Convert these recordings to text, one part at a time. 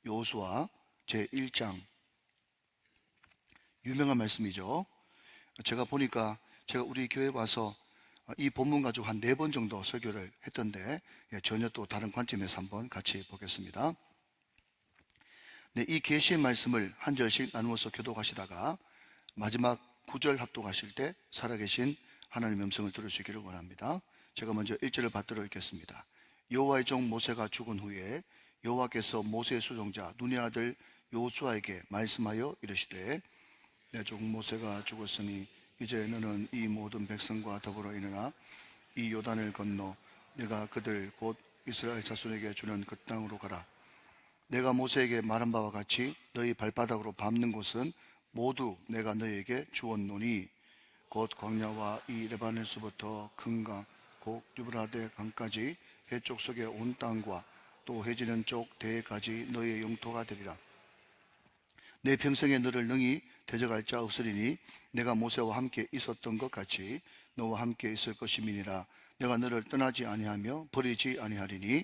여호수아 제1장. 유명한 말씀이죠. 제가 보니까 제가 우리 교회 와서 이 본문 가지고 한 4번 정도 설교를 했던데 전혀 또 다른 관점에서 한번 같이 보겠습니다. 네, 이 계시의 말씀을 한 절씩 나누어서 교독하시다가 마지막 9절 합독하실 때 살아계신 하나님의 음성을 들으시기를 원합니다. 제가 먼저 1절을 받들어 읽겠습니다. 여호와의 종 모세가 죽은 후에 여호와께서 모세의 수종자 눈의 아들 여호수아에게 말씀하여 이르시되 내 종 모세가 죽었으니 이제 너는 이 모든 백성과 더불어 일어나 이 요단을 건너 내가 그들 곧 이스라엘 자손에게 주는 그 땅으로 가라. 내가 모세에게 말한 바와 같이 너희 발바닥으로 밟는 곳은 모두 내가 너희에게 주었노니 곧 광야와 이 레바논에서부터 큰 강 곧 유브라데 강까지 해쪽 속의 온 땅과 또 해지는 쪽 대해까지 너희의 영토가 되리라. 내 평생에 너를 능히 대적할 자 없으리니 내가 모세와 함께 있었던 것 같이 너와 함께 있을 것임이니라. 내가 너를 떠나지 아니하며 버리지 아니하리니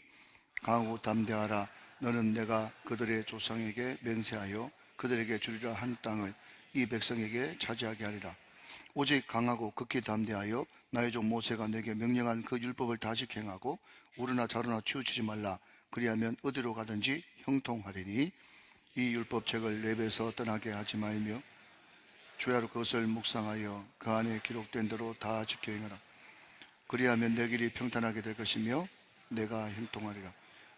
강하고 담대하라. 너는 내가 그들의 조상에게 맹세하여 그들에게 주리라 한 땅을 이 백성에게 차지하게 하리라. 오직 강하고 극히 담대하여 나의 종 모세가 내게 명령한 그 율법을 다시 행하고 우르나 자르나 치우치지 말라. 그리하면 어디로 가든지 형통하리니 이 율법책을 내 입에서 떠나게 하지 말며 주야로 그것을 묵상하여 그 안에 기록된 대로 다 지켜 행하라. 그리하면 내 길이 평탄하게 될 것이며 내가 형통하리라.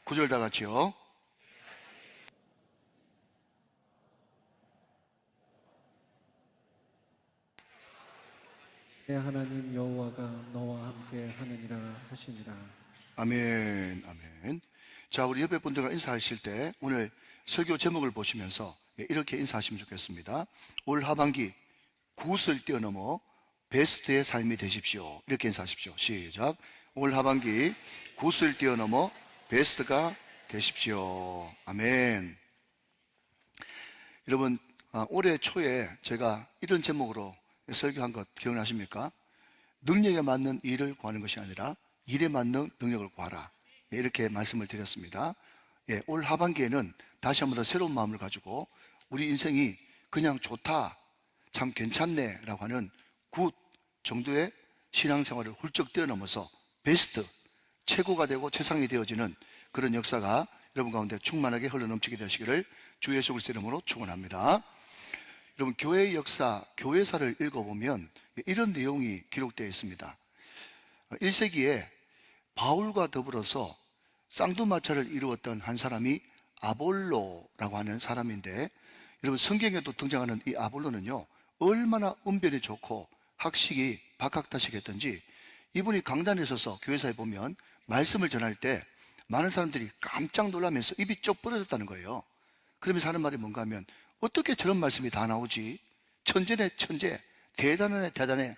9절 다 같이요. 내 하나님 여호와가 너와 함께 하느니라 하시니라. 아멘, 아멘. 자, 우리 옆에 분들과 인사하실 때 오늘 설교 제목을 보시면서 이렇게 인사하시면 좋겠습니다. 올 하반기 굿을 뛰어넘어 베스트의 삶이 되십시오. 이렇게 인사하십시오. 시작. 올 하반기 굿을 뛰어넘어 베스트가 되십시오. 아멘. 여러분, 올해 초에 제가 이런 제목으로 설교한 것 기억나십니까? 능력에 맞는 일을 구하는 것이 아니라 일에 맞는 능력을 구하라. 이렇게 말씀을 드렸습니다. 올 하반기에는 다시 한번 더 새로운 마음을 가지고 우리 인생이 그냥 좋다, 참 괜찮네 라고 하는 굿 정도의 신앙생활을 훌쩍 뛰어넘어서 베스트, 최고가 되고 최상이 되어지는 그런 역사가 여러분 가운데 충만하게 흘러넘치게 되시기를 주 예수 그리스도의 이름으로 축원합니다. 여러분, 교회의 역사, 교회사를 읽어보면 이런 내용이 기록되어 있습니다. 1세기에 바울과 더불어서 쌍두마차를 이루었던 한 사람이 아볼로라고 하는 사람인데, 여러분 성경에도 등장하는 이 아볼로는요 얼마나 운변이 좋고 학식이 박학다식했던지 이분이 강단에 서서 교회사에 보면 말씀을 전할 때 많은 사람들이 깜짝 놀라면서 입이 쩍 벌어졌다는 거예요. 그러면서 하는 말이 뭔가 하면 어떻게 저런 말씀이 다 나오지? 천재네 천재, 대단하네 대단해.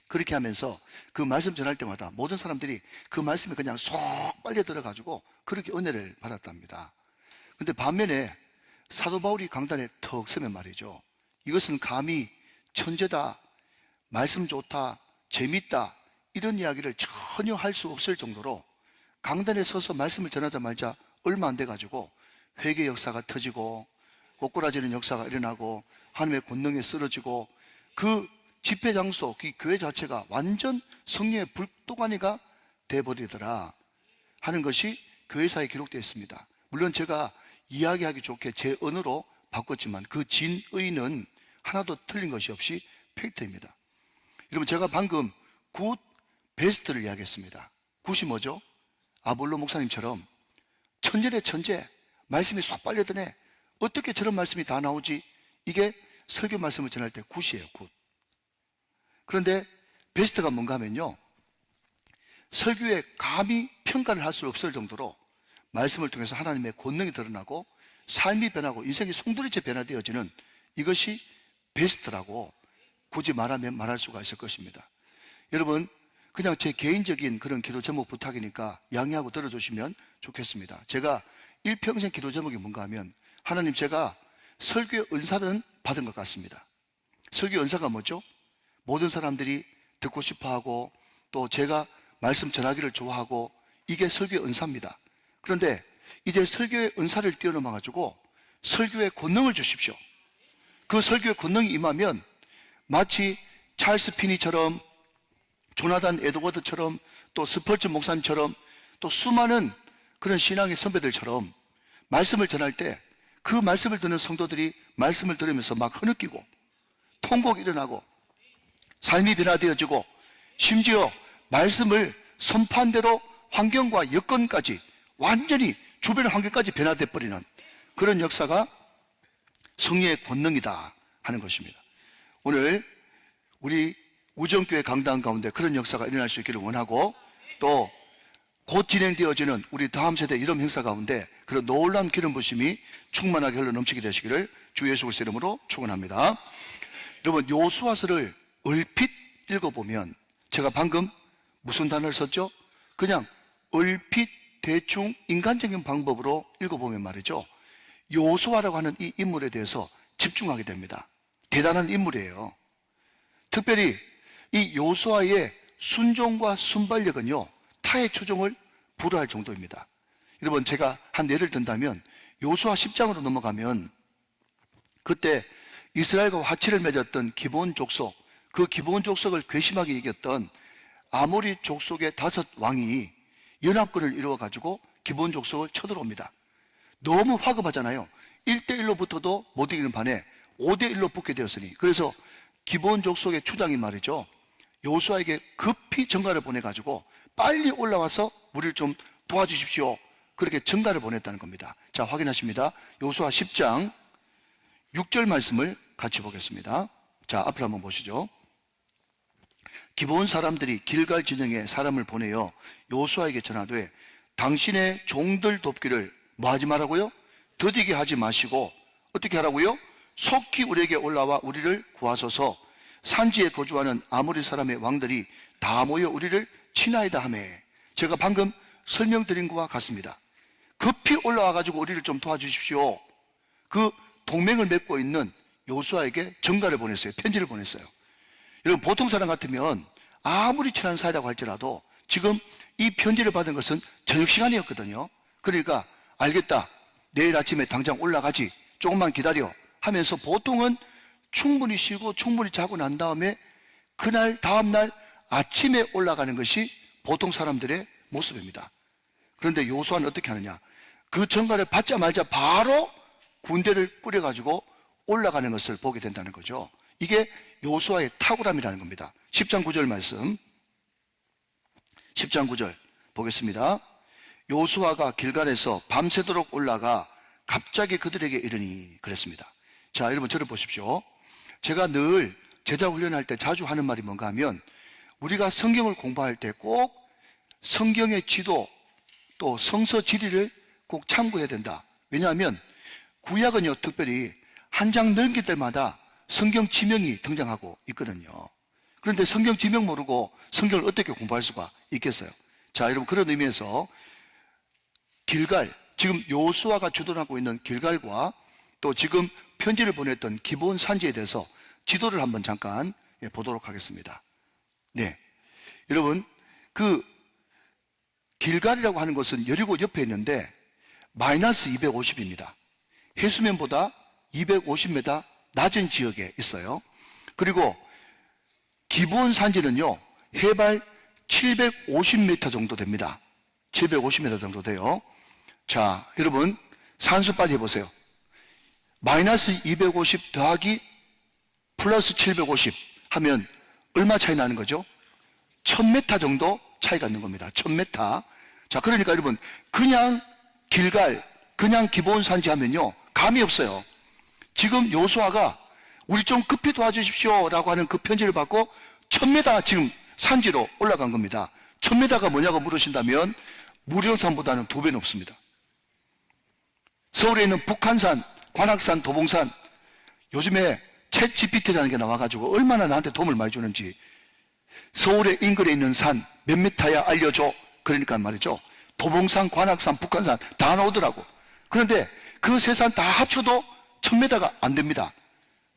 그렇게 하면서 그 말씀 전할 때마다 모든 사람들이 그 말씀에 그냥 쏙 빨려 들어가지고 그렇게 은혜를 받았답니다. 근데 반면에 사도 바울이 강단에 턱 서면 말이죠, 이것은 감히 천재다, 말씀 좋다, 재밌다 이런 이야기를 전혀 할 수 없을 정도로 강단에 서서 말씀을 전하자마자 얼마 안 돼가지고 회개 역사가 터지고 꼬꾸라지는 역사가 일어나고 하나님의 권능에 쓰러지고 그 집회 장소, 그 교회 자체가 완전 성령의 불도가니가 돼버리더라 하는 것이 교회사에 기록되어 있습니다. 물론 제가 이야기하기 좋게 제 언어로 바꿨지만 그 진의는 하나도 틀린 것이 없이 팩트입니다. 여러분, 제가 방금 굿, 베스트를 이야기했습니다. 굿이 뭐죠? 아볼로 목사님처럼 천재네 천재, 말씀이 쏙 빨려드네, 어떻게 저런 말씀이 다 나오지? 이게 설교 말씀을 전할 때 굿이에요, 굿. 그런데 베스트가 뭔가 하면요, 설교에 감히 평가를 할 수 없을 정도로 말씀을 통해서 하나님의 권능이 드러나고 삶이 변하고 인생이 송두리째 변화되어지는 이것이 베스트라고 굳이 말하면 말할 수가 있을 것입니다. 여러분, 그냥 제 개인적인 그런 기도 제목 부탁이니까 양해하고 들어주시면 좋겠습니다. 제가 일평생 기도 제목이 뭔가 하면, 하나님, 제가 설교의 은사는 받은 것 같습니다. 설교 은사가 뭐죠? 모든 사람들이 듣고 싶어하고 또 제가 말씀 전하기를 좋아하고 이게 설교의 은사입니다. 그런데 이제 설교의 은사를 뛰어넘어 가지고 설교의 권능을 주십시오. 그 설교의 권능이 임하면 마치 찰스 피니처럼, 조나단 에드워드처럼, 또 스펄전 목사님처럼, 또 수많은 그런 신앙의 선배들처럼 말씀을 전할 때 그 말씀을 듣는 성도들이 말씀을 들으면서 막 흐느끼고 통곡이 일어나고 삶이 변화되어지고 심지어 말씀을 선포한 대로 환경과 여건까지 완전히 주변 환경까지 변화돼 버리는 그런 역사가 성령의 권능이다 하는 것입니다. 오늘 우리 우정교회 강단 가운데 그런 역사가 일어날 수 있기를 원하고, 또 곧 진행되어지는 우리 다음 세대 이름 행사 가운데 그런 놀라운 기름 부심이 충만하게 흘러 넘치게 되시기를 주 예수 그리스도 이름으로 축원합니다. 여러분, 요수아서를 얼핏 읽어보면, 제가 방금 무슨 단어를 썼죠? 그냥 얼핏 대충 인간적인 방법으로 읽어보면 말이죠, 요수아라고 하는 이 인물에 대해서 집중하게 됩니다. 대단한 인물이에요. 특별히 이 요수아의 순종과 순발력은요, 타의 추종을 불허할 정도입니다. 여러분, 제가 한 예를 든다면 요수아 10장으로 넘어가면 그때 이스라엘과 화치를 맺었던 기브온 족속, 그 기브온 족속을 괘씸하게 이겼던 아모리 족속의 5 왕이 연합군을 이루어가지고 기브온 족속을 쳐들어옵니다. 너무 화급하잖아요. 1대1로 붙어도 못 이기는 반에 5대1로 붙게 되었으니, 그래서 기브온 족속의 추장이 말이죠, 요수아에게 급히 전가를 보내가지고 빨리 올라와서 우리를 좀 도와주십시오, 그렇게 전가를 보냈다는 겁니다. 자, 확인하십니다. 요수아 10장 6절 말씀을 같이 보겠습니다. 자, 앞을 한번 보시죠. 기브온 사람들이 길갈 진영에 사람을 보내어 요수아에게 전하되 당신의 종들 돕기를 뭐 하지 말라고요? 더디게 하지 마시고 어떻게 하라고요? 속히 우리에게 올라와 우리를 구하소서. 산지에 거주하는 아모리 사람의 왕들이 다 모여 우리를 친하이다 하며, 제가 방금 설명드린 것과 같습니다. 급히 올라와 가지고 우리를 좀 도와주십시오. 그 동맹을 맺고 있는 요수아에게 전가를 보냈어요. 편지를 보냈어요. 여러분, 보통 사람 같으면 아무리 친한 사이라고 할지라도 지금 이 편지를 받은 것은 저녁 시간이었거든요. 그러니까 알겠다, 내일 아침에 당장 올라가지, 조금만 기다려 하면서 보통은 충분히 쉬고 충분히 자고 난 다음에 그날 다음날 아침에 올라가는 것이 보통 사람들의 모습입니다. 그런데 요수아는 어떻게 하느냐, 그 전가를 받자마자 바로 군대를 꾸려가지고 올라가는 것을 보게 된다는 거죠. 이게 요수아의 탁월함이라는 겁니다. 10장 9절 말씀, 10장 9절 보겠습니다. 요수아가 길갈에서 밤새도록 올라가 갑자기 그들에게 이르니, 그랬습니다. 자, 여러분, 저를 보십시오. 제가 늘 제자 훈련할 때 자주 하는 말이 뭔가 하면, 우리가 성경을 공부할 때 꼭 성경의 지도, 또 성서 지리를 꼭 참고해야 된다. 왜냐하면 구약은요, 특별히 한 장 넘길 때마다 성경 지명이 등장하고 있거든요. 그런데 성경 지명 모르고 성경을 어떻게 공부할 수가 있겠어요? 자, 여러분, 그런 의미에서 길갈, 지금 요수아가 주둔하고 있는 길갈과 또 지금 편지를 보냈던 기브온 산지에 대해서 지도를 한번 잠깐 보도록 하겠습니다. 네, 여러분, 그 길갈이라고 하는 것은 여리고 옆에 있는데 마이너스 250입니다. 해수면보다 250m 낮은 지역에 있어요. 그리고 기브온 산지는요, 해발 750m 정도 됩니다. 750m 정도 돼요. 자, 여러분, 산수 빨리 해보세요. 마이너스 250 더하기 플러스 750 하면 얼마 차이 나는 거죠? 1000m 정도 차이가 있는 겁니다. 1000m. 자, 그러니까 여러분, 그냥 길갈, 그냥 기브온 산지 하면요, 감이 없어요. 지금 요수아가 우리 좀 급히 도와주십시오 라고 하는 그 편지를 받고 1000m 지금 산지로 올라간 겁니다. 1000m가 뭐냐고 물으신다면 무령산보다는 2배 높습니다. 서울에 있는 북한산, 관악산, 도봉산, 요즘에 챗 GPT라는 게 나와가지고 얼마나 나한테 도움을 많이 주는지, 서울의 인근에 있는 산 몇 미터야 알려줘. 그러니까 말이죠, 도봉산, 관악산, 북한산 다 나오더라고. 그런데 그 세 산 다 합쳐도 1000m가 안 됩니다.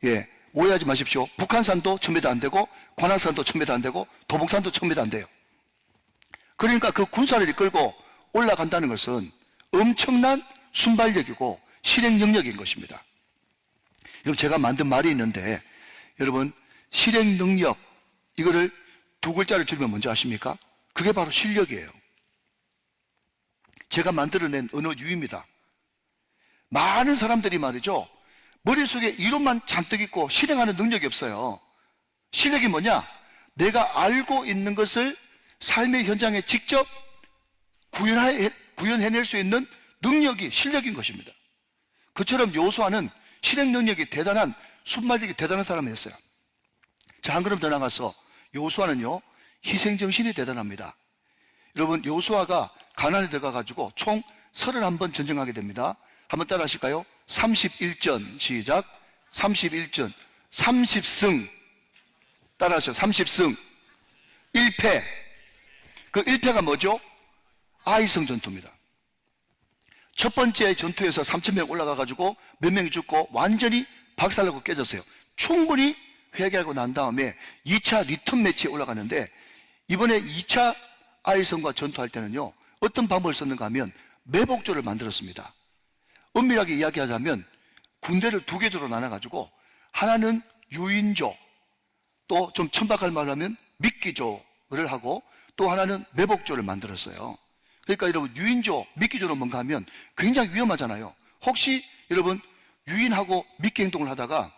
예, 오해하지 마십시오. 북한산도 1000m 안 되고, 관악산도 1000m 안 되고, 도봉산도 1000m 안 돼요. 그러니까 그 군사를 이끌고 올라간다는 것은 엄청난 순발력이고 실행 능력인 것입니다. 여러분, 제가 만든 말이 있는데, 여러분, 실행 능력, 이거를 두 글자를 줄이면 뭔지 아십니까? 그게 바로 실력이에요. 제가 만들어낸 언어 유희입니다. 많은 사람들이 말이죠, 머릿속에 이론만 잔뜩 있고 실행하는 능력이 없어요. 실력이 뭐냐? 내가 알고 있는 것을 삶의 현장에 직접 구현해낼 수 있는 능력이 실력인 것입니다. 그처럼 요수아는 실행 능력이 대단한, 순발력이 대단한 사람이었어요. 자, 한 걸음 더 나가서 요수아는요, 희생정신이 대단합니다. 여러분, 요수아가 가나안에 들어가가지고 총 31번 전쟁하게 됩니다. 한번 따라 하실까요? 31전, 시작. 31전, 30승. 따라 하시죠. 30승. 1패. 그 1패가 뭐죠? 아이성 전투입니다. 첫 번째 전투에서 3,000명 올라가가지고 몇 명이 죽고 완전히 박살나고 깨졌어요. 충분히 회개하고 난 다음에 2차 리턴 매치에 올라가는데, 이번에 2차 아이성과 전투할 때는요, 어떤 방법을 썼는가 하면 매복조를 만들었습니다. 엄밀하게 이야기하자면 군대를 두 개조로 나눠가지고, 하나는 유인조, 또 좀 천박할 말로 하면 미끼조를 하고, 또 하나는 매복조를 만들었어요. 그러니까 여러분, 유인조, 미끼조는 뭔가 하면 굉장히 위험하잖아요. 혹시 여러분 유인하고 미끼 행동을 하다가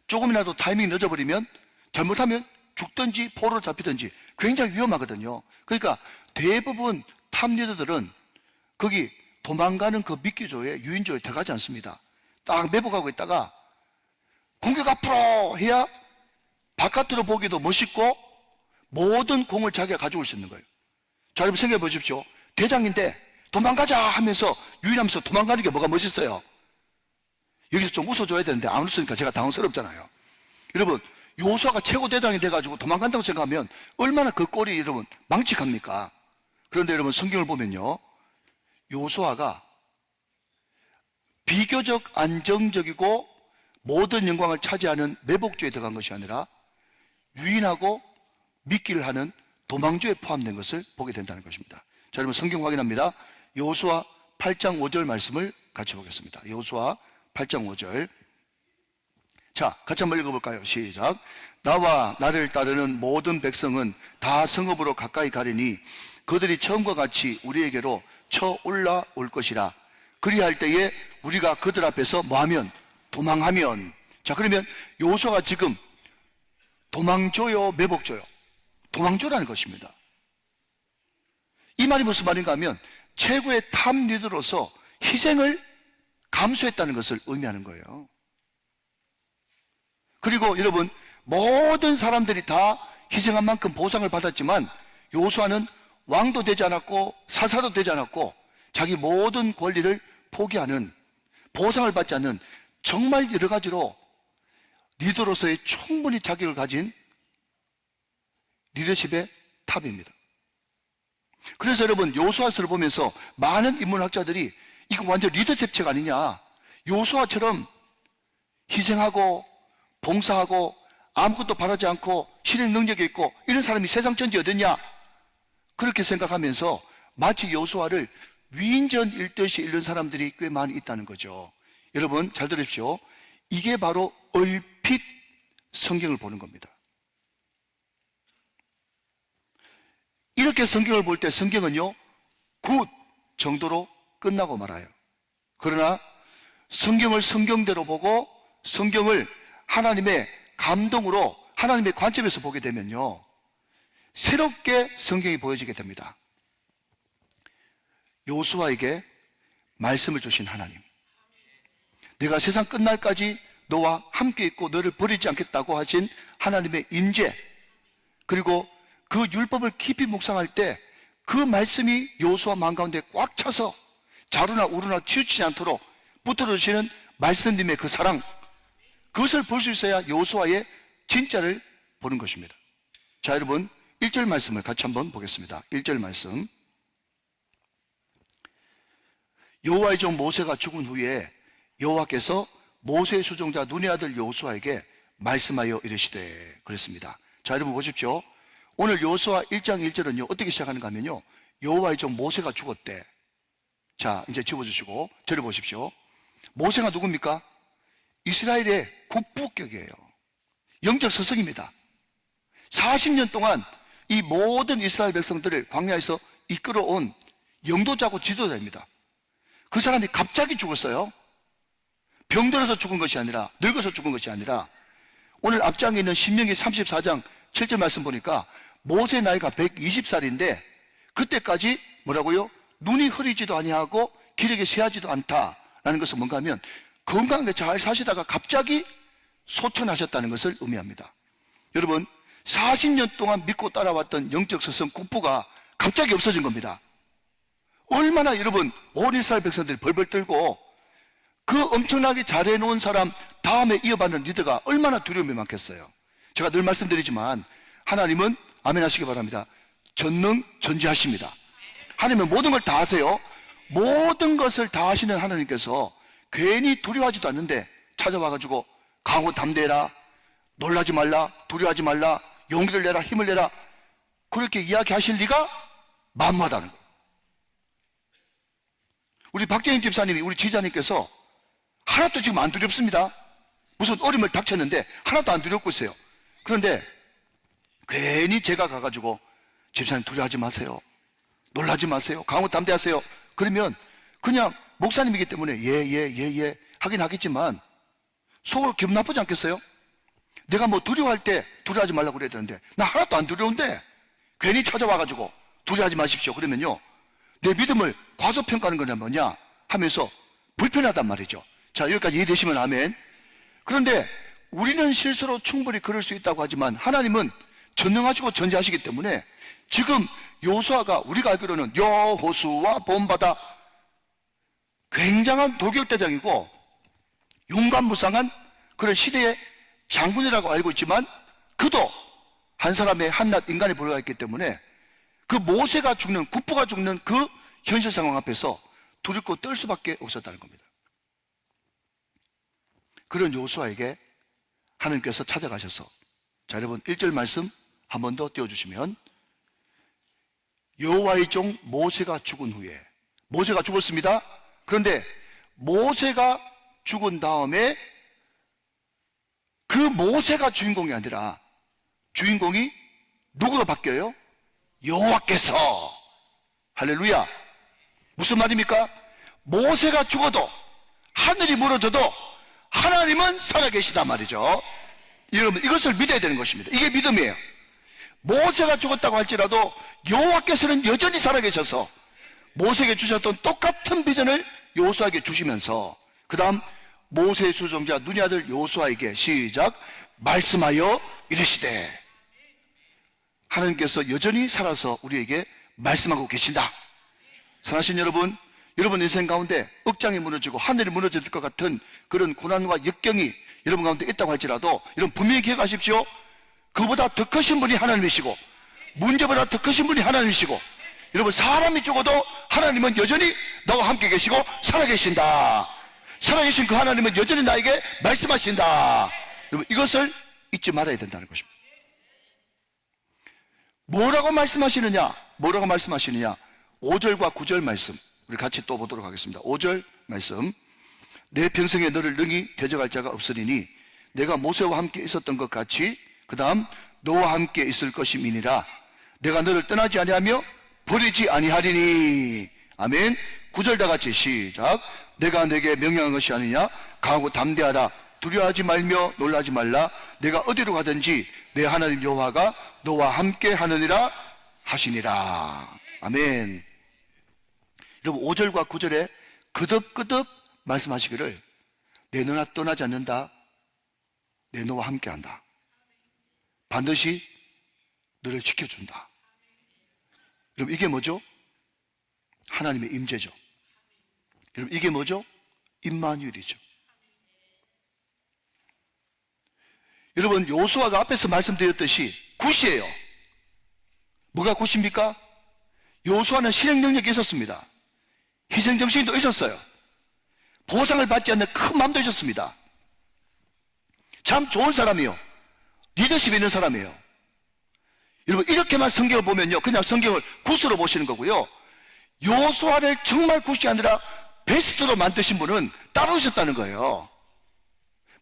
조금이라도 타이밍이 늦어버리면, 잘못하면 죽든지 포로로 잡히든지 굉장히 위험하거든요. 그러니까 대부분 탑 리더들은 거기 도망가는 그 미끼조에, 유인조에 들어가지 않습니다. 딱 매복하고 있다가 공격 앞으로 해야 바깥으로 보기도 멋있고 모든 공을 자기가 가져올 수 있는 거예요. 자, 여러분 생각해 보십시오. 대장인데 도망가자 하면서 유인하면서 도망가는 게 뭐가 멋있어요? 여기서 좀 웃어줘야 되는데 안 웃으니까 제가 당황스럽잖아요. 여러분, 요수아가 최고 대장이 돼가지고 도망간다고 생각하면 얼마나 그 꼴이 여러분 망측합니까? 그런데 여러분, 성경을 보면요, 요수아가 비교적 안정적이고 모든 영광을 차지하는 매복조에 들어간 것이 아니라 유인하고 미끼를 하는 도망조에 포함된 것을 보게 된다는 것입니다. 자, 여러분 성경 확인합니다. 여호수아 8장 5절 말씀을 같이 보겠습니다. 여호수아 8장 5절. 자, 같이 한번 읽어볼까요? 시작. 나와 나를 따르는 모든 백성은 다 성읍으로 가까이 가리니 그들이 처음과 같이 우리에게로 쳐 올라올 것이라. 그리할 때에 우리가 그들 앞에서 뭐하면? 도망하면. 자, 그러면 여호수아가 지금 도망조요, 매복조요? 도망조라는 것입니다. 이 말이 무슨 말인가 하면 최고의 탑 리더로서 희생을 감수했다는 것을 의미하는 거예요. 그리고 여러분, 모든 사람들이 다 희생한 만큼 보상을 받았지만 여호수아는 왕도 되지 않았고 사사도 되지 않았고 자기 모든 권리를 포기하는, 보상을 받지 않는 정말 여러 가지로 리더로서의 충분히 자격을 가진 리더십의 탑입니다. 그래서 여러분, 여호수아서를 보면서 많은 인문학자들이 이거 완전 리더십 책 아니냐, 여호수아처럼 희생하고 봉사하고 아무것도 바라지 않고 실행 능력이 있고 이런 사람이 세상 천지 어딨냐, 그렇게 생각하면서 마치 여호수아를 위인전 읽듯이 읽는 사람들이 꽤 많이 있다는 거죠. 여러분 잘 들으십시오. 이게 바로 얼핏 성경을 보는 겁니다. 이렇게 성경을 볼 때 성경은요, 굿 정도로 끝나고 말아요. 그러나 성경을 성경대로 보고 성경을 하나님의 감동으로 하나님의 관점에서 보게 되면요, 새롭게 성경이 보여지게 됩니다. 여호수아에게 말씀을 주신 하나님, 내가 세상 끝날까지 너와 함께 있고 너를 버리지 않겠다고 하신 하나님의 임재, 그리고 그 율법을 깊이 묵상할 때 그 말씀이 여호수아 마음 가운데 꽉 차서 자루나 우루나 치우치지 않도록 붙들어주시는 말씀님의 그 사랑, 그것을 볼 수 있어야 여호수아의 진짜를 보는 것입니다. 자, 여러분 1절 말씀을 같이 한번 보겠습니다. 1절 말씀. 여호와의 종 모세가 죽은 후에 여호와께서 모세의 수종자 눈의 아들 여호수아에게 말씀하여 이르시되, 그랬습니다. 자, 여러분 보십시오. 오늘 여호수아 1장 1절은요 어떻게 시작하는가 하면요, 여호와의 종 모세가 죽었대. 자, 이제 집어주시고 들어보십시오. 모세가 누굽니까? 이스라엘의 국부격이에요. 영적 스승입니다. 40년 동안 이 모든 이스라엘 백성들을 광야에서 이끌어온 영도자고 지도자입니다. 그 사람이 갑자기 죽었어요. 병들어서 죽은 것이 아니라, 늙어서 죽은 것이 아니라, 오늘 앞장에 있는 신명기 34장 7절 말씀 보니까 모세 나이가 120살인데 그때까지 뭐라고요? 눈이 흐리지도 아니하고 기력이 쇠하지도 않다라는 것은 뭔가 하면 건강하게 잘 사시다가 갑자기 소천하셨다는 것을 의미합니다. 여러분, 40년 동안 믿고 따라왔던 영적 스승 국부가 갑자기 없어진 겁니다. 얼마나 여러분 온 이스라엘 백성들이 벌벌 떨고 그 엄청나게 잘해놓은 사람 다음에 이어받는 리더가 얼마나 두려움이 많겠어요. 제가 늘 말씀드리지만 하나님은 아멘 하시기 바랍니다. 전능전지하십니다. 하나님은 모든 걸 다 아세요. 모든 것을 다 하시는 하나님께서 괜히 두려워하지도 않는데 찾아와가지고 강호 담대해라, 놀라지 말라, 두려워하지 말라, 용기를 내라, 힘을 내라, 그렇게 이야기하실 리가 만무하다는 거예요. 우리 박재인 집사님이, 우리 지자님께서 하나도 지금 안 두렵습니다. 무슨 어려움을 닥쳤는데 하나도 안 두렵고 있어요. 그런데 괜히 제가 가가지고 집사님 두려워하지 마세요, 놀라지 마세요, 강호 담대하세요, 그러면 그냥 목사님이기 때문에 예 하긴 하겠지만 속으로 기분 나쁘지 않겠어요? 내가 뭐 두려워할 때 두려워하지 말라고 그래야 되는데 나 하나도 안 두려운데 괜히 찾아와가지고 두려워하지 마십시오 그러면요, 내 믿음을 과소평가하는 거냐 뭐냐 하면서 불편하단 말이죠. 자, 여기까지 이해되시면 아멘. 그런데 우리는 실수로 충분히 그럴 수 있다고 하지만 하나님은 전능하시고 전지하시기 때문에 지금 요수아가, 우리가 알기로는 여호수아 본받아 굉장한 돌격대장이고 용감무쌍한 그런 시대의 장군이라고 알고 있지만 그도 한 사람의 한낱 인간에 불과했기 때문에 그 모세가 죽는, 국부가 죽는 그 현실 상황 앞에서 두렵고 떨 수밖에 없었다는 겁니다. 그런 요수아에게 하나님께서 찾아가셔서, 자 여러분 1절 말씀 한 번 더 띄워주시면, 여호와의 종 모세가 죽은 후에, 모세가 죽었습니다. 그런데 모세가 죽은 다음에 그 모세가 주인공이 아니라 주인공이 누구로 바뀌어요? 여호와께서. 할렐루야. 무슨 말입니까? 모세가 죽어도, 하늘이 무너져도 하나님은 살아계시단 말이죠. 여러분 이것을 믿어야 되는 것입니다. 이게 믿음이에요. 모세가 죽었다고 할지라도 여호와께서는 여전히 살아계셔서 모세에게 주셨던 똑같은 비전을 여호수아에게 주시면서 그 다음 모세의 수종자 눈의 아들 여호수아에게 시작 말씀하여 이르시되, 하나님께서 여전히 살아서 우리에게 말씀하고 계신다. 사랑하신 여러분, 여러분 인생 가운데 억장이 무너지고 하늘이 무너질 것 같은 그런 고난과 역경이 여러분 가운데 있다고 할지라도 여러분 분명히 기억하십시오. 그보다 더 크신 분이 하나님이시고 문제보다 더 크신 분이 하나님이시고, 여러분 사람이 죽어도 하나님은 여전히 너와 함께 계시고 살아계신다. 살아계신 그 하나님은 여전히 나에게 말씀하신다. 여러분 이것을 잊지 말아야 된다는 것입니다. 뭐라고 말씀하시느냐? 뭐라고 말씀하시느냐? 5절과 9절 말씀 우리 같이 또 보도록 하겠습니다. 5절 말씀, 내 평생에 너를 능히 대적할 자가 없으리니 내가 모세와 함께 있었던 것 같이 그 다음 너와 함께 있을 것임이니라. 내가 너를 떠나지 아니하며 버리지 아니하리니. 아멘. 9절 다 같이 시작. 내가 내게 명령한 것이 아니냐? 강하고 담대하라. 두려워하지 말며 놀라지 말라. 내가 어디로 가든지 내 하나님 여호와가 너와 함께 하느니라 하시니라. 아멘. 여러분 5절과 9절에 끄덕끄덕 말씀하시기를, 내 너나 떠나지 않는다. 내 너와 함께한다. 반드시 너를 지켜준다. 여러분 이게 뭐죠? 하나님의 임재죠. 여러분 이게 뭐죠? 임마누엘이죠. 여러분 요수아가 앞에서 말씀드렸듯이 굿이에요. 뭐가 굿입니까? 요수아는 실행 능력이 있었습니다. 희생정신도 있었어요. 보상을 받지 않는 큰 마음도 있었습니다. 참 좋은 사람이요, 리더십 있는 사람이에요. 여러분 이렇게만 성경을 보면요 그냥 성경을 굿으로 보시는 거고요, 여호수아를 정말 굿이 아니라 베스트로 만드신 분은 따로 있었다는 거예요.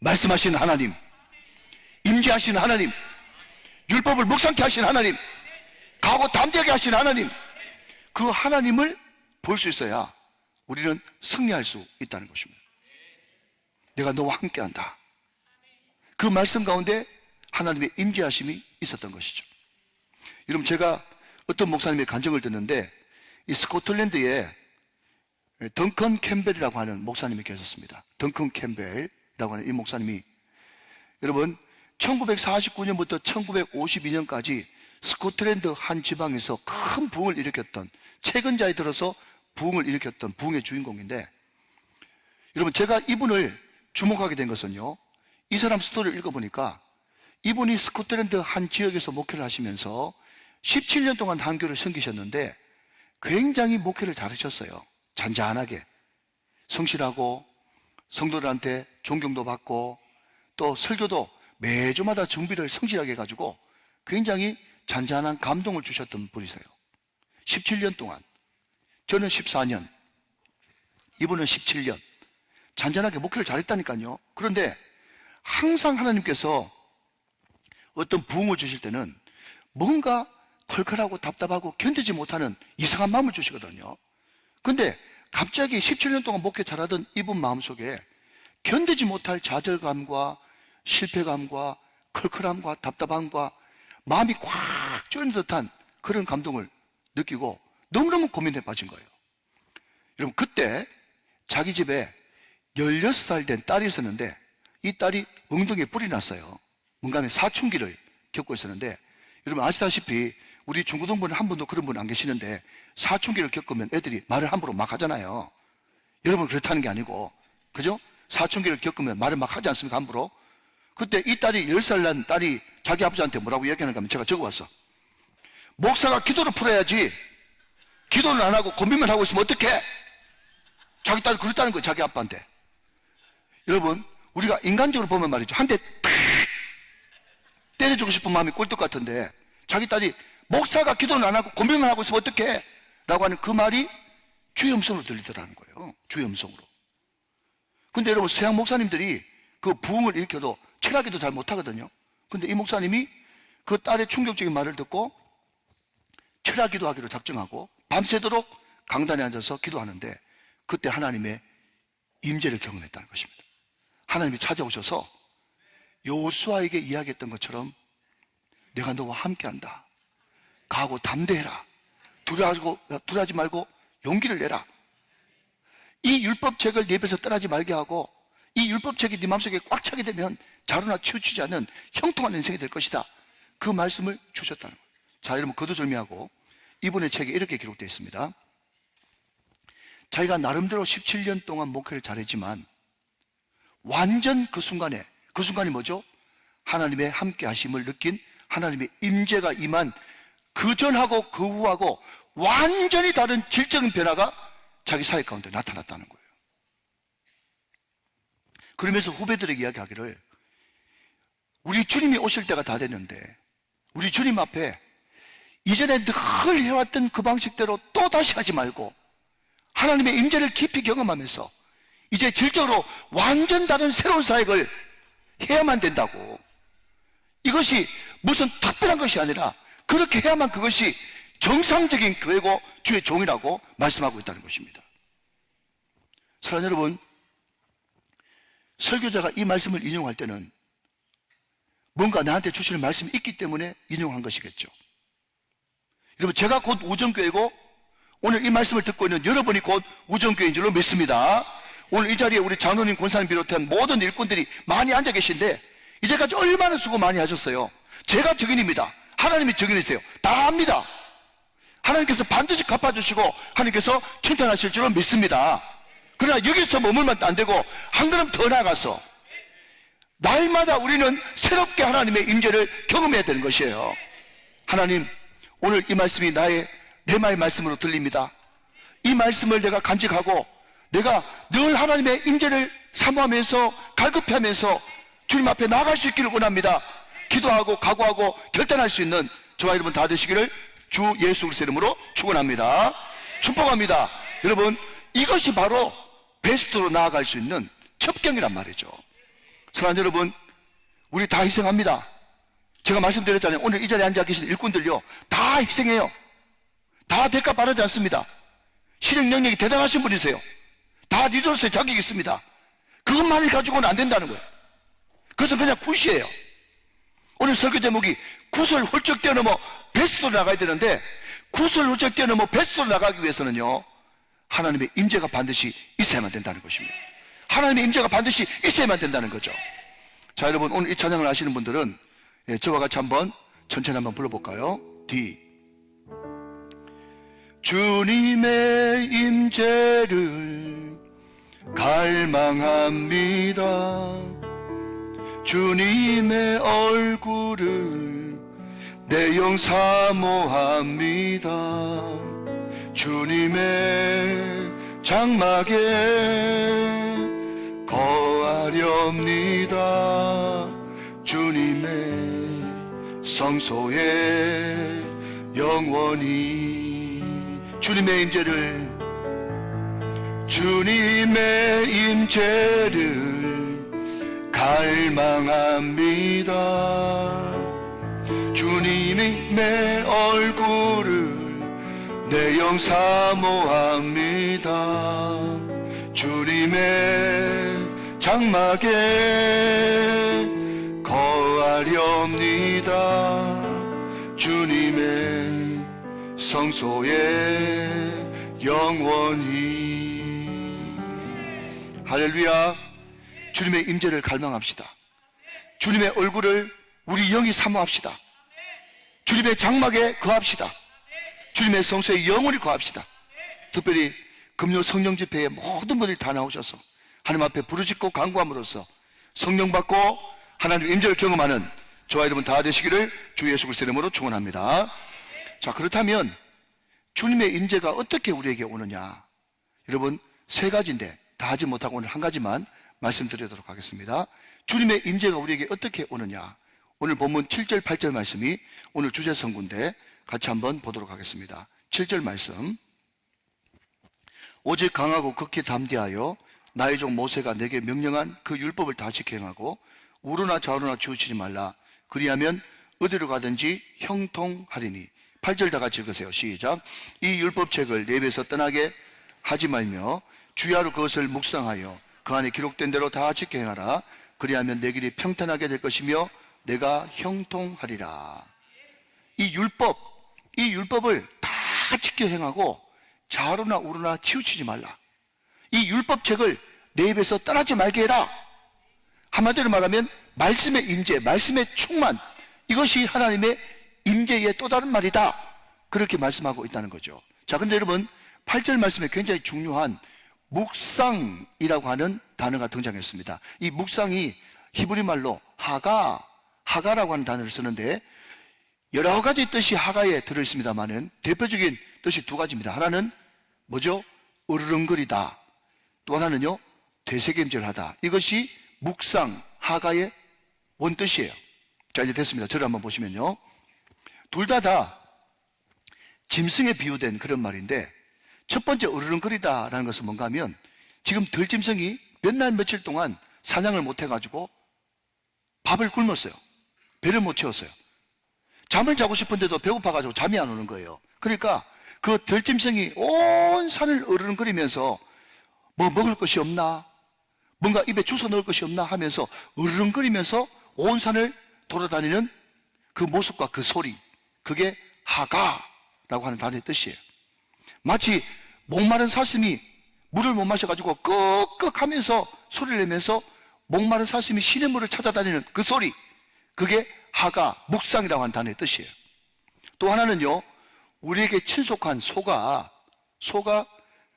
말씀하시는 하나님, 임재하시는 하나님, 율법을 묵상케 하신 하나님, 가고 담대하게 하신 하나님, 그 하나님을 볼 수 있어야 우리는 승리할 수 있다는 것입니다. 내가 너와 함께한다. 그 말씀 가운데 하나님의 임재하심이 있었던 것이죠. 여러분, 제가 어떤 목사님의 간증을 듣는데 이 스코틀랜드에 덩컨 캠벨이라고 하는 목사님이 계셨습니다. 덩컨 캠벨이라고 하는 이 목사님이, 여러분, 1949년부터 1952년까지 스코틀랜드 한 지방에서 큰 부흥을 일으켰던, 최근자에 들어서 부흥을 일으켰던 부흥의 주인공인데, 여러분, 제가 이분을 주목하게 된 것은요, 이 사람 스토리를 읽어보니까 이분이 스코틀랜드 한 지역에서 목회를 하시면서 17년 동안 한교를 섬기셨는데 굉장히 목회를 잘하셨어요. 잔잔하게 성실하고 성도들한테 존경도 받고 또 설교도 매주마다 정비를 성실하게 해가지고 굉장히 잔잔한 감동을 주셨던 분이세요. 17년 동안. 저는 14년, 이분은 17년 잔잔하게 목회를 잘했다니까요. 그런데 항상 하나님께서 어떤 부흥을 주실 때는 뭔가 컬컬하고 답답하고 견디지 못하는 이상한 마음을 주시거든요. 근데 갑자기 17년 동안 목회 잘하던 이분 마음속에 견디지 못할 좌절감과 실패감과 컬컬함과 답답함과 마음이 꽉 쪼이는 듯한 그런 감동을 느끼고 너무너무 고민에 빠진 거예요. 여러분, 그때 자기 집에 16살 된 딸이 있었는데 이 딸이 엉덩이에 뿔이 났어요. 뭔가 하면 사춘기를 겪고 있었는데, 여러분 아시다시피 우리 중고등부는 한 분도 그런 분 안 계시는데 사춘기를 겪으면 애들이 말을 함부로 막 하잖아요. 여러분 그렇다는 게 아니고, 그죠? 사춘기를 겪으면 말을 막 하지 않습니까? 함부로. 그때 이 딸이 10살 난 딸이 자기 아버지한테 뭐라고 이야기하는가 하면 제가 적어왔어. 목사가 기도를 풀어야지 기도는 안 하고 고민만 하고 있으면 어떡해? 자기 딸이 그랬다는 거예요, 자기 아빠한테. 여러분, 우리가 인간적으로 보면 말이죠, 한 대 탁 때려주고 싶은 마음이 꿀떡 같은데 자기 딸이 목사가 기도는 안 하고 고민만 하고 있으면 어떡해? 라고 하는 그 말이 주의 음성으로 들리더라는 거예요. 주의 음성으로. 근데 여러분, 서양 목사님들이 그 부흥을 일으켜도 철학기도 잘 못하거든요. 근데 이 목사님이 그 딸의 충격적인 말을 듣고 철학기도 하기로 작정하고 밤새도록 강단에 앉아서 기도하는데 그때 하나님의 임재를 경험했다는 것입니다. 하나님이 찾아오셔서 여호수아에게 이야기했던 것처럼 내가 너와 함께한다. 가고 담대해라. 두려워하지 말고 용기를 내라. 이 율법책을 네 입에서 떠나지 말게 하고 이 율법책이 네 마음속에 꽉 차게 되면 자루나 치우치지 않는 형통한 인생이 될 것이다. 그 말씀을 주셨다는 거예요. 자, 여러분, 거두절미하고 이분의 책에 이렇게 기록되어 있습니다. 자기가 나름대로 17년 동안 목회를 잘했지만 완전 그 순간이 뭐죠? 하나님의 함께 하심을 느낀 하나님의 임재가 임한 그 전하고 그 후하고 완전히 다른 질적인 변화가 자기 사회 가운데 나타났다는 거예요. 그러면서 후배들에게 이야기하기를, 우리 주님이 오실 때가 다 됐는데 우리 주님 앞에 이전에 늘 해왔던 그 방식대로 또 다시 하지 말고 하나님의 임재를 깊이 경험하면서 이제 질적으로 완전 다른 새로운 사역을 해야만 된다고. 이것이 무슨 특별한 것이 아니라 그렇게 해야만 그것이 정상적인 교회고 주의 종이라고 말씀하고 있다는 것입니다. 사랑하는 여러분, 설교자가 이 말씀을 인용할 때는 뭔가 나한테 주시는 말씀이 있기 때문에 인용한 것이겠죠. 여러분, 제가 곧 우정교회고 오늘 이 말씀을 듣고 있는 여러분이 곧 우정교회인 줄로 믿습니다. 오늘 이 자리에 우리 장로님, 권사님 비롯한 모든 일꾼들이 많이 앉아 계신데 이제까지 얼마나 수고 많이 하셨어요. 제가 증인입니다. 하나님이 증인이세요. 다 압니다. 하나님께서 반드시 갚아주시고 하나님께서 칭찬하실 줄로 믿습니다. 그러나 여기서 머물면 안 되고 한 걸음 더 나아가서 날마다 우리는 새롭게 하나님의 임재를 경험해야 되는 것이에요. 하나님, 오늘 이 말씀이 레마의 말씀으로 들립니다. 이 말씀을 내가 간직하고 내가 늘 하나님의 임재를 사모하면서 갈급해하면서 주님 앞에 나아갈 수 있기를 원합니다. 기도하고 각오하고 결단할 수 있는 저와 여러분 다 되시기를 주 예수 그리스도의 이름으로 축원합니다. 축복합니다. 여러분, 이것이 바로 베스트로 나아갈 수 있는 첩경이란 말이죠. 사랑하는 여러분, 우리 다 희생합니다. 제가 말씀드렸잖아요. 오늘 이 자리에 앉아 계신 일꾼들요, 다 희생해요. 다 대가 바라지 않습니다. 실행 능력이 대단하신 분이세요. 다 리더로서의 자격이 있습니다. 그것만을 가지고는 안 된다는 거예요. 그것은 그냥 굿이에요. 오늘 설교 제목이 굿을 훌쩍 뛰어넘어 베스트로 나가야 되는데, 굿을 훌쩍 뛰어넘어 베스트로 나가기 위해서는요, 하나님의 임재가 반드시 있어야만 된다는 것입니다. 하나님의 임재가 반드시 있어야만 된다는 거죠. 자, 여러분, 오늘 이 찬양을 아시는 분들은 저와 같이 한번 천천히 한번 불러볼까요? D. 주님의 임재를 갈망합니다. 주님의 얼굴을 내 영 사모합니다. 주님의 장막에 거하렵니다. 주님의 성소에 영원히 주님의 임재를 갈망합니다. 주님의 얼굴을 내 영 사모합니다. 주님의 장막에 거하렵니다. 주님의 성소에 영원히. 할렐루야. 주님의 임재를 갈망합시다. 주님의 얼굴을 우리 영이 사모합시다. 주님의 장막에 거합시다. 주님의 성소에 영원히 거합시다. 특별히 금요 성령 집회에 모든 분들이 다 나오셔서 하나님 앞에 부르짖고 간구함으로써 성령 받고 하나님의 임재를 경험하는 저와 여러분 다 되시기를 주 예수 그리스도의 이름으로 축원합니다. 자, 그렇다면 주님의 임재가 어떻게 우리에게 오느냐? 여러분, 세 가지인데 다 하지 못하고 오늘 한 가지만 말씀드리도록 하겠습니다. 주님의 임재가 우리에게 어떻게 오느냐? 오늘 본문 7절 8절 말씀이 오늘 주제 성구인데 같이 한번 보도록 하겠습니다. 7절 말씀. 오직 강하고 극히 담대하여 나의 종 모세가 내게 명령한 그 율법을 다 지켜 행하고 우로나 좌로나 치우치지 말라. 그리하면 어디로 가든지 형통하리니. 8절 다 같이 읽으세요. 시작. 이 율법책을 내 입에서 떠나게 하지 말며 주야로 그것을 묵상하여 그 안에 기록된 대로 다 지켜 행하라. 그리하면 내 길이 평탄하게 될 것이며 내가 형통하리라. 이 율법을 다 지켜 행하고 좌로나 우로나 치우치지 말라. 이 율법책을 내 입에서 떠나지 말게 해라. 한마디로 말하면 말씀의 임재, 말씀의 충만, 이것이 하나님의 임재의 또 다른 말이다. 그렇게 말씀하고 있다는 거죠. 자, 근데 여러분 8절 말씀에 굉장히 중요한 묵상이라고 하는 단어가 등장했습니다. 이 묵상이 히브리 말로 하가라고 하는 단어를 쓰는데 여러 가지 뜻이 하가에 들어있습니다만은 대표적인 뜻이 두 가지입니다. 하나는 뭐죠? 으르렁거리다. 또 하나는요, 되새김질하다. 이것이 묵상, 하가의 원뜻이에요. 자, 이제 됐습니다. 저를 한번 보시면요, 둘 다 짐승에 비유된 그런 말인데, 첫 번째 으르렁거리다라는 것은 뭔가 하면 지금 들짐승이 몇 날 며칠 동안 사냥을 못 해가지고 밥을 굶었어요. 배를 못 채웠어요. 잠을 자고 싶은데도 배고파가지고 잠이 안 오는 거예요. 그러니까 그 들짐승이 온 산을 으르렁거리면서 뭐 먹을 것이 없나, 뭔가 입에 주워 넣을 것이 없나 하면서 으르렁거리면서 온 산을 돌아다니는 그 모습과 그 소리, 그게 하가라고 하는 단어의 뜻이에요. 마치 목마른 사슴이 물을 못 마셔가지고 끄끄 하면서 소리를 내면서 목마른 사슴이 시냇물을 찾아다니는 그 소리, 그게 하가, 묵상이라고 하는 단어의 뜻이에요. 또 하나는요, 우리에게 친속한 소가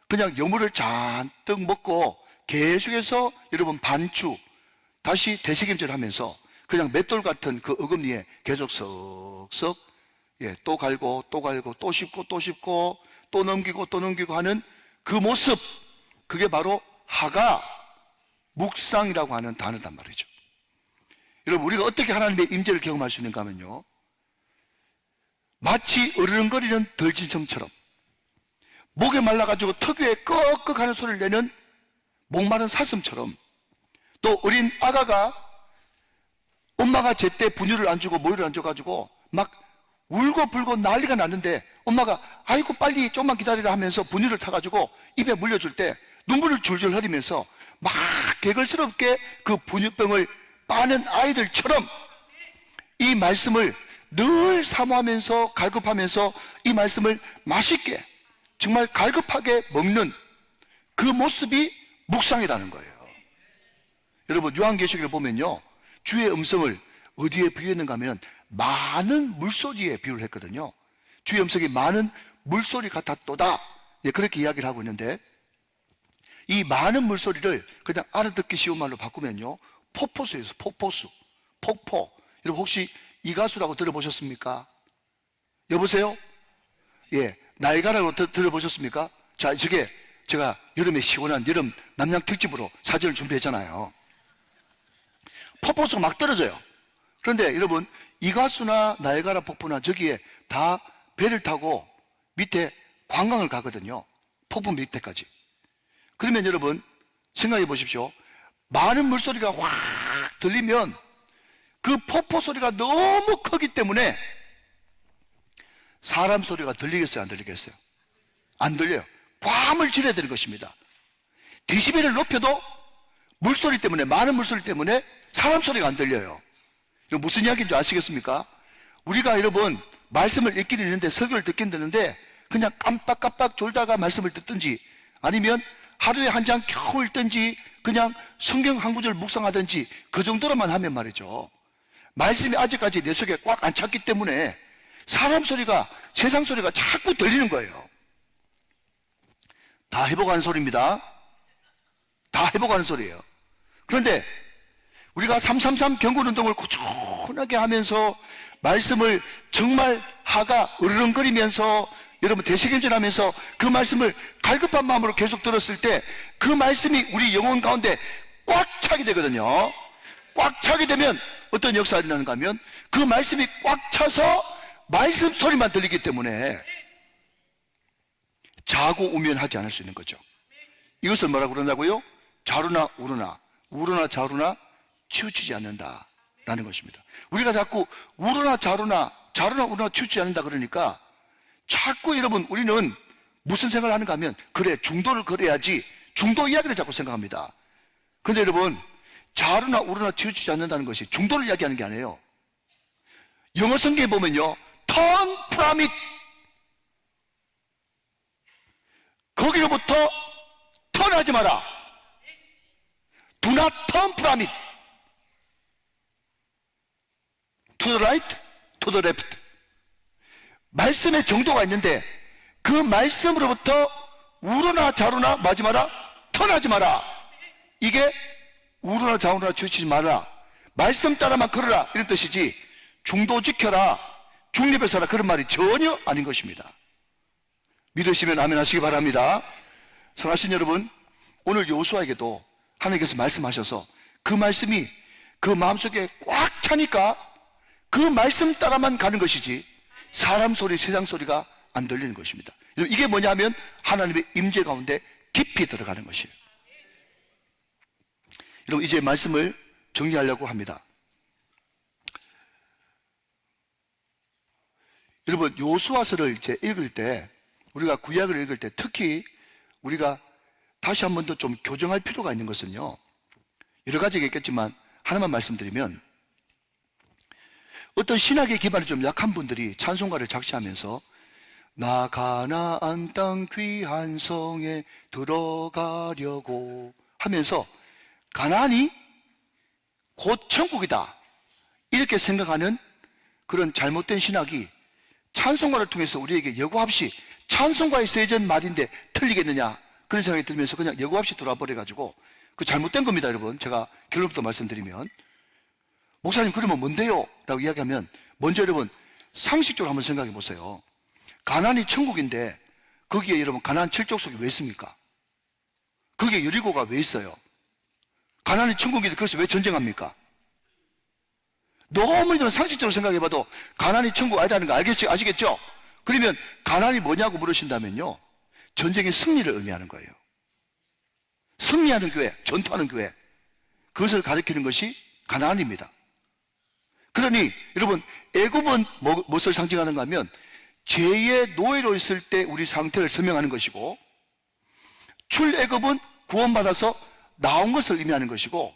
그냥 여물을 잔뜩 먹고 계속해서 여러분 반추, 다시 되새김질하면서 그냥 맷돌 같은 그 어금니에 계속 썩썩 또 갈고 또 갈고 또 씹고 또 씹고 또 넘기고 또 넘기고 하는 그 모습, 그게 바로 하가, 묵상이라고 하는 단어단 말이죠. 여러분, 우리가 어떻게 하나님의 임재를 경험할 수 있는가 하면요, 마치 으르렁거리는 들짐승처럼 목에 말라가지고 특유의 꺽꺽하는 소리를 내는 목마른 사슴처럼, 또 어린 아가가 엄마가 제때 분유를 안 주고 모유를 안 줘가지고 막 울고 불고 난리가 났는데 엄마가 아이고 빨리 좀만 기다리라 하면서 분유를 타가지고 입에 물려줄 때 눈물을 줄줄 흘리면서 막 개걸스럽게 그 분유병을 빠는 아이들처럼 이 말씀을 늘 사모하면서 갈급하면서 이 말씀을 맛있게 정말 갈급하게 먹는 그 모습이 묵상이라는 거예요. 여러분, 요한계시록을 보면요, 주의 음성을 어디에 비유했는가 하면 많은 물소리에 비유를 했거든요. 주의 음성이 많은 물소리 같았도다, 그렇게 이야기를 하고 있는데, 이 많은 물소리를 그냥 알아듣기 쉬운 말로 바꾸면요, 폭포수에서 폭포수, 폭포. 여러분 혹시 이 가수라고 들어보셨습니까? 여보세요? 예, 나이가라고 들어보셨습니까? 자, 저게 제가 여름에 시원한 여름 남양 특집으로 사진을 준비했잖아요. 폭포수가 막 떨어져요. 그런데 여러분, 이 가수나 나이가라 폭포나 저기에 다 배를 타고 밑에 관광을 가거든요. 폭포 밑에까지. 그러면 여러분 생각해 보십시오. 많은 물소리가 확 들리면 그 폭포 소리가 너무 크기 때문에 사람 소리가 들리겠어요, 안 들리겠어요? 안 들려요. 괌을 지르야 되는 것입니다. 데시벨을 높여도 물소리 때문에, 많은 물소리 때문에 사람 소리가 안 들려요. 이거 무슨 이야기인 줄 아시겠습니까? 우리가 여러분 말씀을 읽기는 있는데, 설교를 듣긴 듣는데 그냥 깜빡깜빡 졸다가 말씀을 듣든지, 아니면 하루에 한 장 겨우 읽든지, 그냥 성경 한 구절 묵상하든지, 그 정도로만 하면 말이죠, 말씀이 아직까지 내 속에 꽉 안 찼기 때문에 사람 소리가, 세상 소리가 자꾸 들리는 거예요. 다 해보가는 소리입니다. 다 해보가는 소리예요. 그런데 우리가 333 경건운동을 꾸준하게 하면서 말씀을 정말 하가 으르렁거리면서 여러분 대세견전하면서 그 말씀을 갈급한 마음으로 계속 들었을 때 그 말씀이 우리 영혼 가운데 꽉 차게 되거든요. 꽉 차게 되면 어떤 역사가 일어나는가 하면, 그 말씀이 꽉 차서 말씀 소리만 들리기 때문에 자고 우면하지 않을 수 있는 거죠. 이것을 뭐라고 그러냐고요? 자루나 우르나, 우르나 자루나 치우치지 않는다 라는 것입니다. 우리가 자꾸 우르나 자루나, 자루나 우르나 치우치지 않는다 그러니까 자꾸 여러분 우리는 무슨 생각을 하는가 하면, 그래 중도를 걸어야지, 중도 이야기를 자꾸 생각합니다. 그런데 여러분, 자루나 우르나 치우치지 않는다는 것이 중도를 이야기하는 게 아니에요. 영어 성경에 보면요, turn from it, 거기로부터 턴하지 마라. Do not turn from it to the right, to the left. 말씀의 정도가 있는데 그 말씀으로부터 우르나 자루나 마지 마라, 턴하지 마라. 이게 우르나 자루나 치우치지 마라, 말씀 따라만 걸어라, 이런 뜻이지, 중도 지켜라, 중립에 서라, 그런 말이 전혀 아닌 것입니다. 믿으시면 아멘 하시기 바랍니다. 사랑하신 여러분, 오늘 여호수아에게도 하나님께서 말씀하셔서 그 말씀이 그 마음속에 꽉 차니까 그 말씀 따라만 가는 것이지 사람 소리, 세상 소리가 안 들리는 것입니다. 이게 뭐냐면 하나님의 임재 가운데 깊이 들어가는 것이에요. 여러분, 이제 말씀을 정리하려고 합니다. 여러분, 여호수아서를 이제 읽을 때, 우리가 구약을 읽을 때 특히 우리가 다시 한 번 더 좀 교정할 필요가 있는 것은요, 여러 가지가 있겠지만 하나만 말씀드리면, 어떤 신학의 기반이 좀 약한 분들이 찬송가를 작시하면서 나 가나안 땅 귀한 성에 들어가려고 하면서 가나안이 곧 천국이다 이렇게 생각하는 그런 잘못된 신학이 찬송가를 통해서 우리에게 여과 없이, 찬송가에 쓰여진 말인데 틀리겠느냐 그런 생각이 들면서 그냥 여과 없이 돌아버려가지고, 그 잘못된 겁니다. 여러분, 제가 결론부터 말씀드리면, 목사님 그러면 뭔데요? 라고 이야기하면, 먼저 여러분 상식적으로 한번 생각해 보세요. 가나안이 천국인데 거기에 여러분 가나안 칠족속이 왜 있습니까? 거기에 여리고가 왜 있어요? 가나안이 천국인데 거기서 왜 전쟁합니까? 너무 이런 상식적으로 생각해봐도 가나안이 천국 아니라는 거 아시겠죠? 그러면 가나안이 뭐냐고 물으신다면요, 전쟁의 승리를 의미하는 거예요. 승리하는 교회, 전투하는 교회, 그것을 가리키는 것이 가나안입니다. 그러니 여러분, 애굽은 무엇을 상징하는가 하면 죄의 노예로 있을 때 우리 상태를 설명하는 것이고, 출애굽은 구원받아서 나온 것을 의미하는 것이고,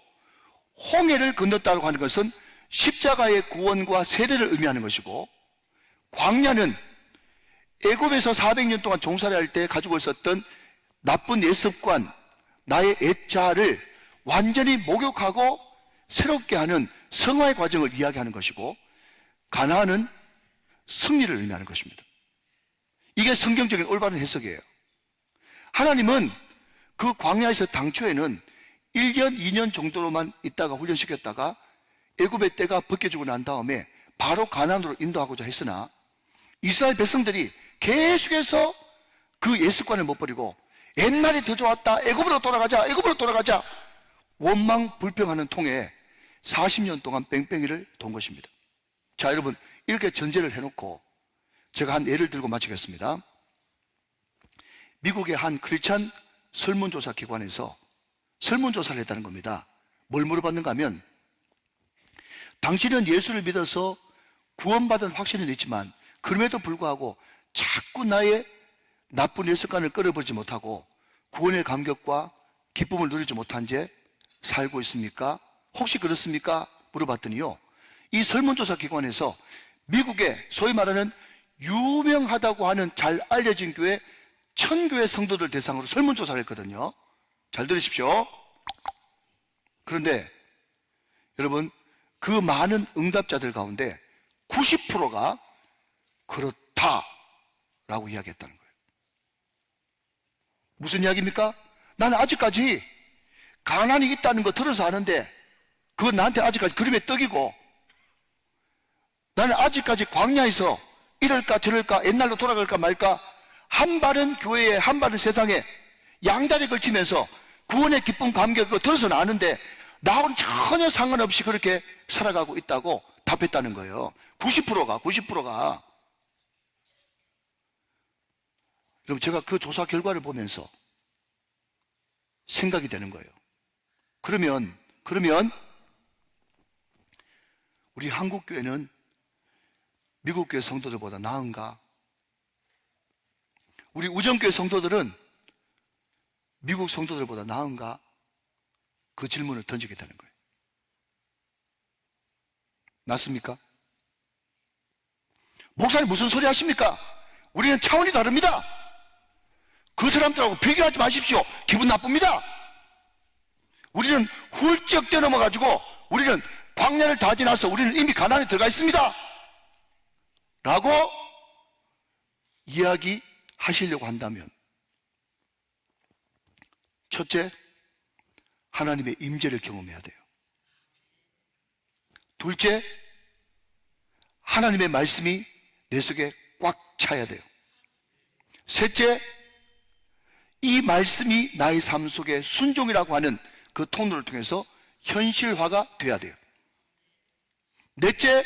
홍해를 건넜다고 하는 것은 십자가의 구원과 세례를 의미하는 것이고, 광야는 애굽에서 400년 동안 종살이 할 때 가지고 있었던 나쁜 예습관, 나의 애자를 완전히 목욕하고 새롭게 하는 성화의 과정을 이야기하는 것이고, 가나안은 승리를 의미하는 것입니다. 이게 성경적인 올바른 해석이에요. 하나님은 그 광야에서 당초에는 1년, 2년 정도로만 있다가 훈련시켰다가 애굽의 때가 벗겨지고 난 다음에 바로 가나안으로 인도하고자 했으나, 이스라엘 백성들이 계속해서 그 예습관을 못 버리고 옛날이 더 좋았다, 애굽으로 돌아가자, 애굽으로 돌아가자, 원망 불평하는 통에 40년 동안 뺑뺑이를 돈 것입니다. 자, 여러분, 이렇게 전제를 해놓고 제가 한 예를 들고 마치겠습니다. 미국의 한 크리스찬 설문조사 기관에서 설문조사를 했다는 겁니다. 뭘 물어봤는가 하면, 당신은 예수를 믿어서 구원받은 확신은 있지만 그럼에도 불구하고 자꾸 나의 나쁜 예습관을 끊어버리지 못하고 구원의 감격과 기쁨을 누리지 못한 채 살고 있습니까? 혹시 그렇습니까? 물어봤더니요, 이 설문조사 기관에서 미국의 소위 말하는 유명하다고 하는 잘 알려진 교회 1000교회 성도들 대상으로 설문조사를 했거든요. 잘 들으십시오. 그런데 여러분, 그 많은 응답자들 가운데 90%가 그렇다라고 이야기했다는 거예요. 무슨 이야기입니까? 나는 아직까지 가난이 있다는 거 들어서 아는데 그건 나한테 아직까지 그림의 떡이고, 나는 아직까지 광야에서 이럴까 저럴까 옛날로 돌아갈까 말까, 한 발은 교회에 한 발은 세상에 양다리 걸치면서 구원의 기쁨 감격 그거 들어서는 아는데 나하고는 전혀 상관없이 그렇게 살아가고 있다고 답했다는 거예요. 90%가. 여러분, 제가 그 조사 결과를 보면서 생각이 되는 거예요. 그러면 우리 한국 교회는 미국 교회 성도들보다 나은가? 우리 우정교회 성도들은 미국 성도들보다 나은가? 그 질문을 던지게 되는 거예요. 맞습니까? 목사님 무슨 소리 하십니까? 우리는 차원이 다릅니다. 그 사람들하고 비교하지 마십시오. 기분 나쁩니다. 우리는 훌쩍 뛰어넘어가지고 우리는 광야를 다 지나서 우리는 이미 가나안에 들어가 있습니다 라고 이야기하시려고 한다면, 첫째, 하나님의 임재를 경험해야 돼요. 둘째, 하나님의 말씀이 내 속에 꽉 차야 돼요. 셋째, 이 말씀이 나의 삶 속에 순종이라고 하는 그 통로를 통해서 현실화가 돼야 돼요. 넷째,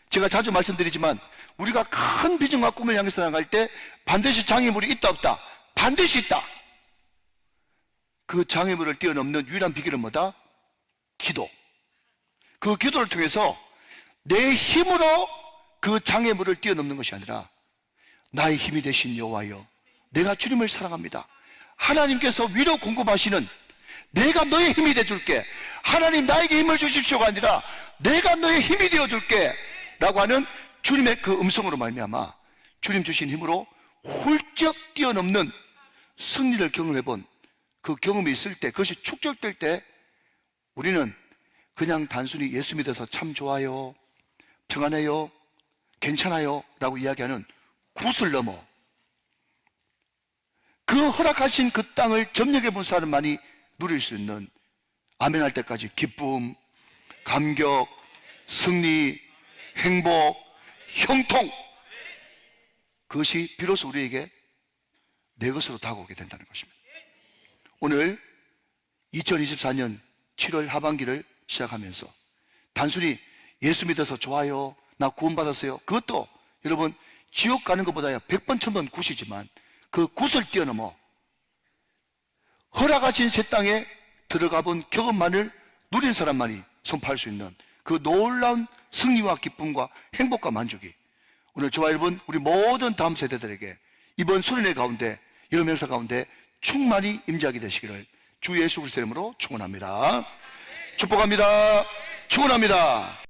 제가 자주 말씀드리지만 우리가 큰 비전과 꿈을 향해서 나갈 때 반드시 장애물이 있다 없다? 반드시 있다. 그 장애물을 뛰어넘는 유일한 비결은 뭐다? 기도. 그 기도를 통해서 내 힘으로 그 장애물을 뛰어넘는 것이 아니라, 나의 힘이 되신 여호와여, 내가 주님을 사랑합니다. 하나님께서 위로 공급하시는 내가 너의 힘이 되어줄게, 하나님 나에게 힘을 주십시오가 아니라 내가 너의 힘이 되어줄게 라고 하는 주님의 그 음성으로 말미암아 주님 주신 힘으로 훌쩍 뛰어넘는 승리를 경험해본 그 경험이 있을 때, 그것이 축적될 때 우리는 그냥 단순히 예수 믿어서 참 좋아요, 평안해요, 괜찮아요 라고 이야기하는 굿을 넘어 그 허락하신 그 땅을 점령해 본 사람만이 누릴 수 있는 아멘 할 때까지 기쁨, 감격, 승리, 행복, 형통, 그것이 비로소 우리에게 내 것으로 다가오게 된다는 것입니다. 오늘 2024년 7월 하반기를 시작하면서 단순히 예수 믿어서 좋아요, 나 구원받았어요, 그것도 여러분 지옥 가는 것보다야 100번 1000번 굿이지만 그 굿을 뛰어넘어 허락하신 새 땅에 들어가 본 경험만을 누린 사람만이 선포할 수 있는 그 놀라운 승리와 기쁨과 행복과 만족이 오늘 저와 여러분 우리 모든 다음 세대들에게 이번 수련회 가운데 여러 명사 가운데 충만히 임재하게 되시기를 주 예수 그리스도 이름으로 축원합니다. 축복합니다. 축원합니다.